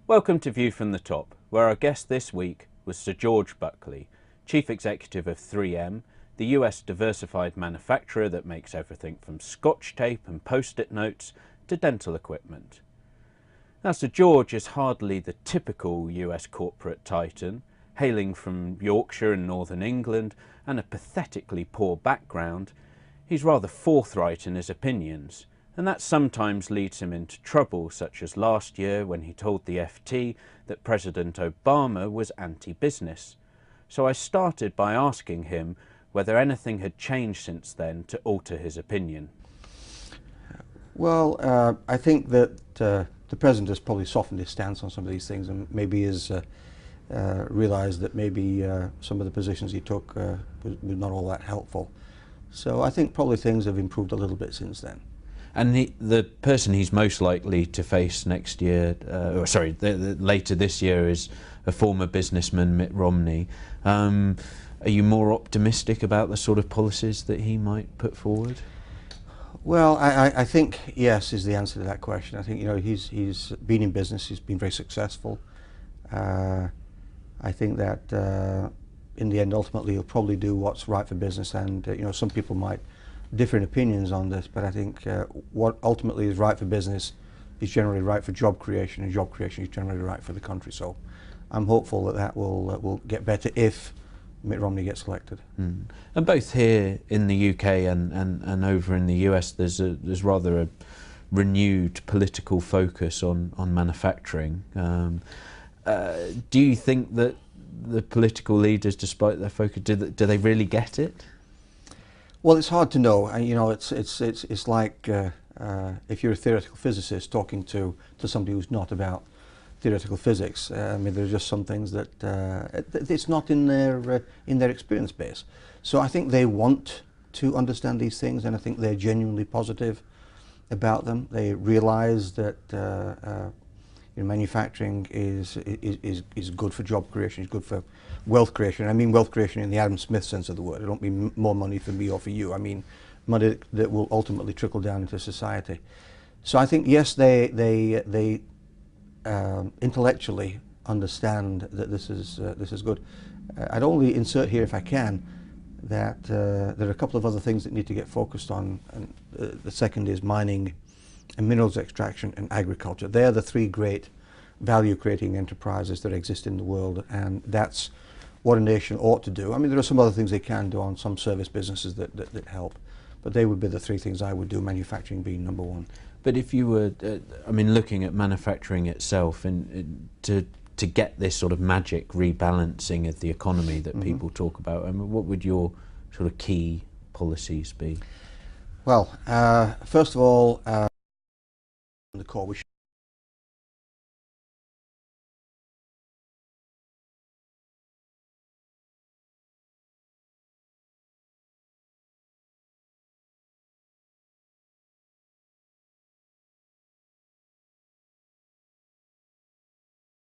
Welcome to View from the Top, where our guest this week was Sir George Buckley, Chief Executive of 3M, the US diversified manufacturer that makes everything from scotch tape and post-it notes to dental equipment. Now, Sir George is hardly the typical US corporate titan, hailing from Yorkshire and Northern England and a pathetically poor background. He's rather forthright in his opinions, and that sometimes leads him into trouble, such as last year when he told the FT that President Obama was anti-business. So I started by asking him whether anything had changed since then to alter his opinion. Well, I think that the President has probably softened his stance on some of these things, and maybe has realised that maybe some of the positions he took were not all that helpful. So I think probably things have improved a little bit since then. And the person he's most likely to face next year, later this year, is a former businessman, Mitt Romney. Are you more optimistic about the sort of policies that he might put forward? Well, I think yes is the answer to that question. I think he's been in business, he's been very successful. I think that in the end, ultimately, he'll probably do what's right for business, and some people might differ in opinions on this, but I think what ultimately is right for business is generally right for job creation, and job creation is generally right for the country. So I'm hopeful that that will get better if Mitt Romney gets elected. Mm. And both here in the UK and over in the US, there's rather a renewed political focus on manufacturing. Do you think that the political leaders, despite their focus, do they really get it? Well, it's hard to know. It's like if you're a theoretical physicist talking to somebody who's not about theoretical physics. I mean, there are just some things that it's not in their experience base. So I think they want to understand these things, and I think they're genuinely positive about them. They realise that manufacturing is good for job creation, is good for wealth creation. I mean wealth creation in the Adam Smith sense of the word. I don't mean more money for me or for you. I mean money that will ultimately trickle down into society. So I think yes, they intellectually understand that this is good. I'd only insert here, if I can, that there are a couple of other things that need to get focused on, and the second is mining and minerals extraction and agriculture. They're the three great value-creating enterprises that exist in the world, and that's what a nation ought to do. I mean, there are some other things they can do on some service businesses that help, but they would be the three things I would do, manufacturing being number one. But if you were, I mean, looking at manufacturing itself, and to get this sort of magic rebalancing of the economy that people talk about, I mean, what would your sort of key policies be? Well, first of all, the core, we should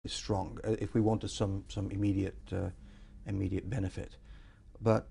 be strong if we wanted some immediate benefit. But